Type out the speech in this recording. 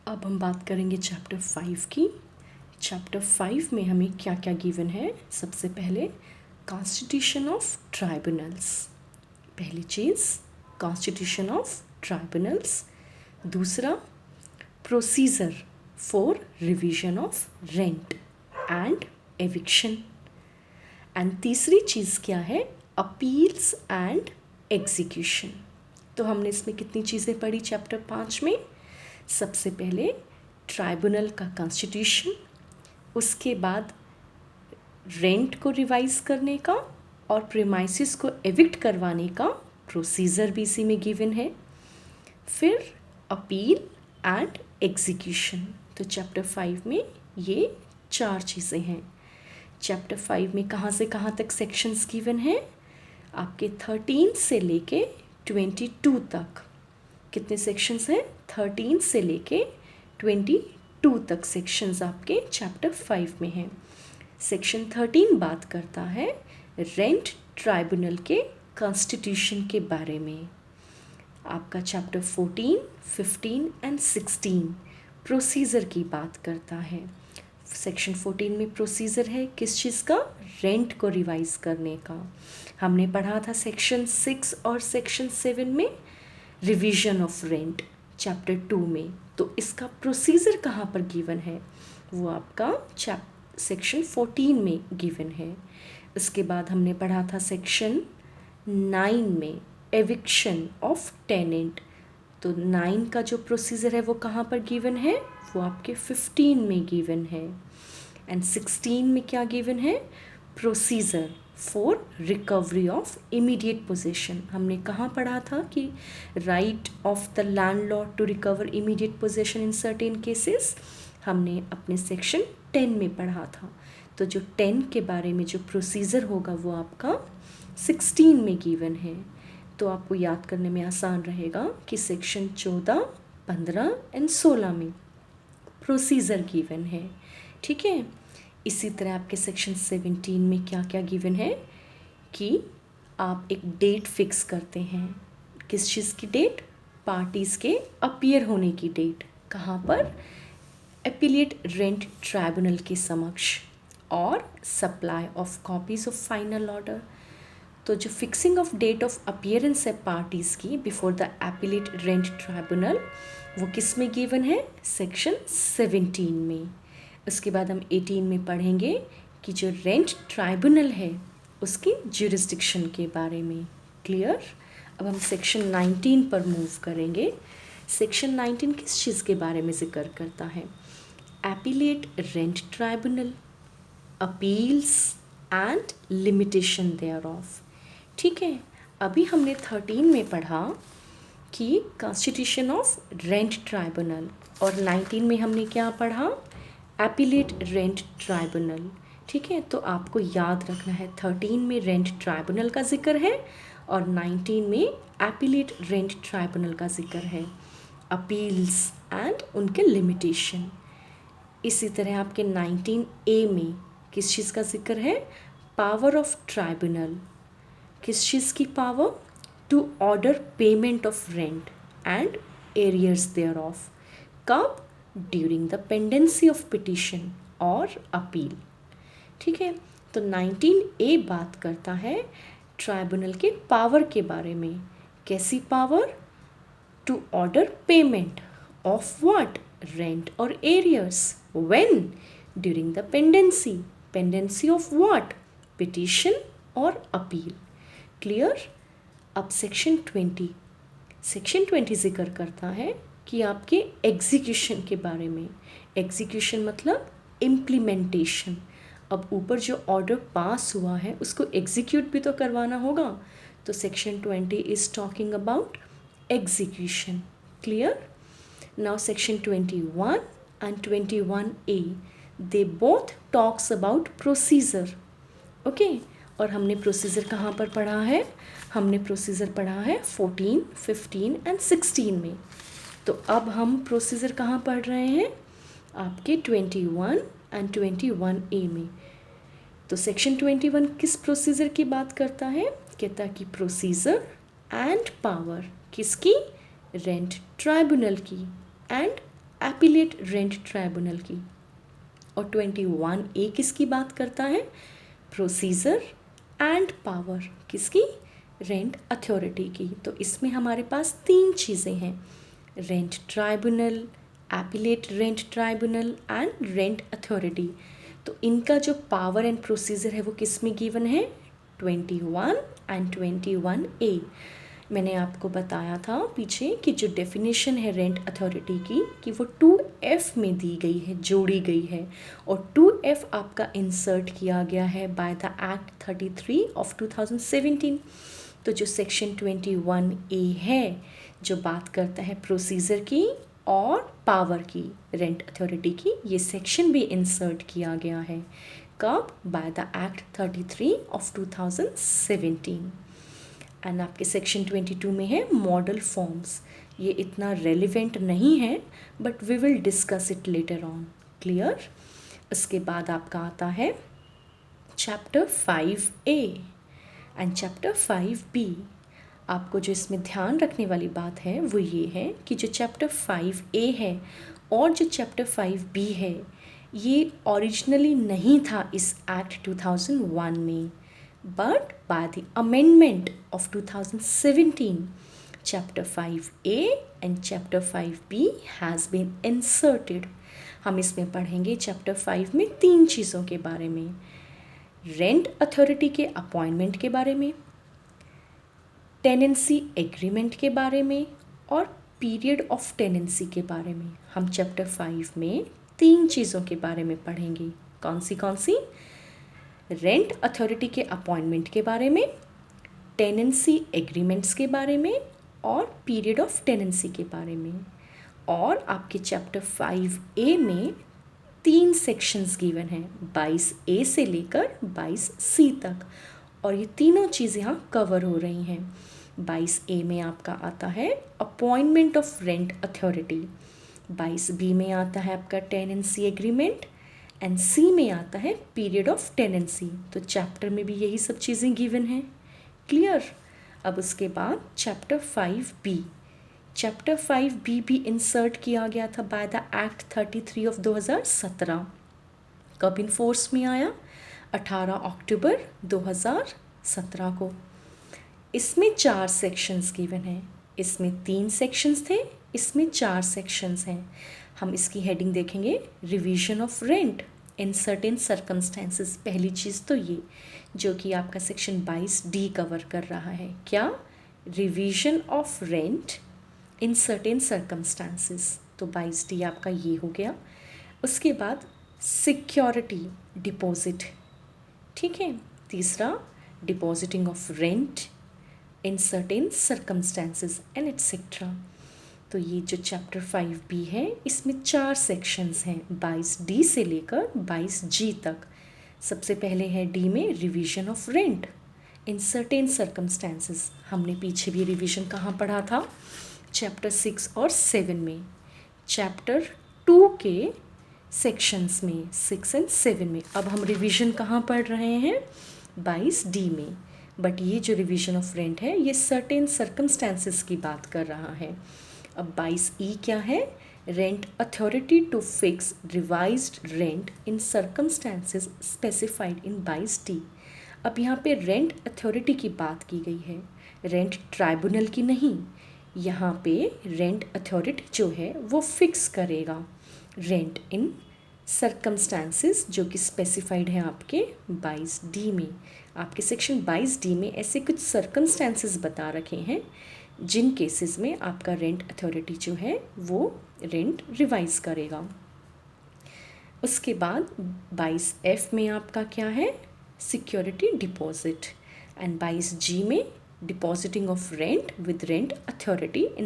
अब हम बात करेंगे चैप्टर 5 की। चैप्टर 5 में हमें क्या क्या गिवन है। सबसे पहले कॉन्स्टिट्यूशन ऑफ ट्राइब्यूनल्स, पहली चीज़ कॉन्स्टिट्यूशन ऑफ ट्राइब्यूनल्स। दूसरा procedure for revision of rent and eviction. And तीसरी चीज़ क्या है, अपील्स एंड एग्जीक्यूशन। तो हमने इसमें कितनी चीज़ें पढ़ी चैप्टर 5 में। सबसे पहले ट्राइब्यूनल का कॉन्स्टिट्यूशन, उसके बाद रेंट को रिवाइज करने का और प्रीमाइसिस को एविक्ट करवाने का प्रोसीजर भी इसी में गिवन है। फिर अपील एंड एग्जीक्यूशन। तो चैप्टर 5 में ये 4 चीज़ें हैं। चैप्टर 5 में कहाँ से कहाँ तक सेक्शंस गिवन हैं, आपके 13 से लेके 22 तक। कितने सेक्शंस हैं, 13 से लेके 22 तक सेक्शंस आपके चैप्टर 5 में हैं। सेक्शन 13 बात करता है रेंट ट्राइब्यूनल के कॉन्स्टिट्यूशन के बारे में। आपका चैप्टर 14, 15 एंड 16 प्रोसीजर की बात करता है। सेक्शन 14 में प्रोसीजर है किस चीज़ का, रेंट को रिवाइज करने का। हमने पढ़ा था सेक्शन 6 और सेक्शन 7 में रिवीजन ऑफ रेंट चैप्टर 2 में। तो इसका प्रोसीजर कहाँ पर गिवन है, वो आपका सेक्शन 14 में गिवन है। उसके बाद हमने पढ़ा था सेक्शन 9 में एविक्शन ऑफ टेनेंट। तो 9 का जो प्रोसीजर है वो कहाँ पर गिवन है, वो आपके 15 में गिवन है। एंड 16 में क्या गिवन है, procedure for recovery of immediate possession. हमने कहाँ पढ़ा था कि right of the landlord to recover immediate possession in certain cases, हमने अपने सेक्शन 10 में पढ़ा था। तो जो 10 के बारे में जो प्रोसीजर होगा वो आपका 16 में गिवन है। तो आपको याद करने में आसान रहेगा कि सेक्शन 14, 15 एंड 16 में प्रोसीजर गिवन है। ठीक है। इसी तरह आपके सेक्शन 17 में क्या क्या गिवन है कि आप एक डेट फिक्स करते हैं। किस चीज़ की डेट, पार्टीज़ के अपीयर होने की डेट। कहाँ पर, एपीलेट रेंट ट्राइब्यूनल के समक्ष। और supply of copies of final order. तो जो fixing of date of appearance है पार्टीज़ की before the appellate rent tribunal, वो किस में गिवन है, सेक्शन 17 में। उसके बाद हम 18 में पढ़ेंगे कि जो रेंट ट्राइब्यूनल है उसकी ज्यूरिसडिक्शन के बारे में। क्लियर। अब हम सेक्शन 19 पर मूव करेंगे। सेक्शन 19 किस चीज़ के बारे में जिक्र करता है, appellate rent tribunal, appeals and limitation thereof. ठीक है। अभी हमने 13 में पढ़ा कि कॉन्स्टिट्यूशन ऑफ रेंट ट्राइब्यूनल, और 19 में हमने क्या पढ़ा, एपीलेट रेंट ट्राइब्यूनल। ठीक है। तो आपको याद रखना है 13 में रेंट ट्राइब्यूनल का जिक्र है और 19 में एपीलेट रेंट ट्राइब्यूनल का जिक्र है, अपील्स एंड उनके लिमिटेशन। इसी तरह आपके 19A में किस चीज़ का जिक्र है, पावर ऑफ ट्राइब्यूनल। किस चीज़ की power, to order payment of rent and arrears thereof. कब, during the pendency of petition और अपील। ठीक है। तो 19A बात करता है ट्राइब्यूनल के पावर के बारे में। कैसी power, to order payment of what, rent और arrears. When, during the pendency, pendency of what, petition और अपील। क्लियर। अब सेक्शन 20, सेक्शन 20 जिक्र करता है कि आपके एग्जीक्यूशन के बारे में। एग्जीक्यूशन मतलब इम्प्लीमेंटेशन। अब ऊपर जो ऑर्डर पास हुआ है उसको एग्जीक्यूट भी तो करवाना होगा। तो section 20 is talking about execution. Clear. Now section 21 and 21A they both talks about procedure. Okay. और हमने प्रोसीजर कहाँ पर पढ़ा है, हमने प्रोसीजर पढ़ा है 14, 15 एंड 16 में। तो अब हम प्रोसीजर कहाँ पढ़ रहे हैं, आपके 21 एंड 21A में। तो सेक्शन 21 किस प्रोसीजर की बात करता है, कहता है कि प्रोसीजर एंड पावर किसकी, रेंट ट्राइब्यूनल की एंड एपिलेट रेंट ट्राइब्यूनल की। और 21A किसकी बात करता है? प्रोसीजर एंड पावर किसकी? रेंट अथॉरिटी की। तो इसमें हमारे पास 3 चीज़ें हैं, rent tribunal, appellate rent tribunal and rent authority. तो इनका जो पावर एंड प्रोसीजर है वो किस में गिवन है? 21 एंड 21A। मैंने आपको बताया था पीछे कि जो डेफिनेशन है रेंट अथॉरिटी की कि वो 2F में दी गई है, जोड़ी गई है, और 2F आपका इंसर्ट किया गया है बाय द एक्ट 33 ऑफ 2017। तो जो सेक्शन 21A है जो बात करता है प्रोसीजर की और पावर की, रेंट अथॉरिटी की, ये सेक्शन भी इंसर्ट किया गया है। कब? By the act 33 of 2017। And आपके सेक्शन 22 में है मॉडल फॉर्म्स। ये इतना रेलिवेंट नहीं है but we will discuss it later on. Clear? इसके बाद आपका आता है chapter 5A and chapter 5B। आपको जो इसमें ध्यान रखने वाली बात है वो ये है कि जो चैप्टर 5A है और जो चैप्टर 5B है ये ओरिजिनली नहीं था इस एक्ट 2001 में, but by the amendment of 2017, chapter 5A and chapter 5B has been inserted। हम इसमें पढ़ेंगे चैप्टर 5 में 3 चीज़ों के बारे में, रेंट अथॉरिटी के अपॉइंटमेंट के बारे में, टेनेंसी एग्रीमेंट के बारे में, और पीरियड ऑफ टेनेंसी के बारे में। हम चैप्टर 5 में 3 चीज़ों के बारे में पढ़ेंगे। कौन सी? रेंट अथॉरिटी के अपॉइंटमेंट के बारे में, टेनेंसी एग्रीमेंट्स के बारे में, और पीरियड ऑफ टेनेंसी के बारे में। और आपके चैप्टर 5A में 3 सेक्शंस गिवन हैं, 22A से लेकर 22C तक, और ये तीनों चीज़ें यहाँ कवर हो रही हैं। 22A में आपका आता है appointment of rent authority, 22B में आता है आपका टेनेंसी एग्रीमेंट, एंड C में आता है पीरियड ऑफ टेनेंसी। तो चैप्टर में भी यही सब चीज़ें गिवन हैं। क्लियर? अब उसके बाद चैप्टर 5B। चैप्टर 5B भी इंसर्ट किया गया था बाय द एक्ट 33 ऑफ 2017। कब इन फोर्स में आया? 18 अक्टूबर 2017 को। इसमें 4 सेक्शंस गिवन हैं, इसमें 3 सेक्शंस थे, इसमें 4 सेक्शंस हैं। हम इसकी हेडिंग देखेंगे, revision of rent in certain circumstances. पहली चीज़ तो ये जो कि आपका सेक्शन 22D कवर कर रहा है, क्या? Revision of rent in certain circumstances. तो 22D आपका ये हो गया। उसके बाद सिक्योरिटी डिपॉजिट, ठीक है। तीसरा, depositing of rent in certain circumstances and etcetera. तो ये जो चैप्टर 5B है इसमें 4 सेक्शंस हैं, 22D से लेकर 22G तक। सबसे पहले है D में revision of rent in certain circumstances. हमने पीछे भी रिवीजन कहाँ पढ़ा था? चैप्टर 6 और 7 में। चैप्टर 2 के सेक्शंस में 6 एंड 7 में। अब हम रिवीजन कहाँ पढ़ रहे हैं? 22D में। बट ये जो रिवीजन ऑफ रेंट है ये सर्टेन सर्कमस्टेंसेस की बात कर रहा है। अब 22E क्या है? Rent authority to fix revised rent in circumstances specified in 22D। अब यहाँ पे रेंट अथॉरिटी की बात की गई है, रेंट ट्राइब्यूनल की नहीं। यहाँ पे रेंट अथॉरिटी जो है वो फिक्स करेगा रेंट इन सर्कमस्टेंसेस जो कि स्पेसिफाइड है आपके 22D में। आपके सेक्शन 22D में ऐसे कुछ सर्कमस्टेंसेस बता रखे हैं जिन केसेस में आपका रेंट अथॉरिटी जो है वो रेंट रिवाइज करेगा। उसके बाद 22F में आपका क्या है? सिक्योरिटी डिपॉजिट, एंड 22G में depositing of rent with rent authority in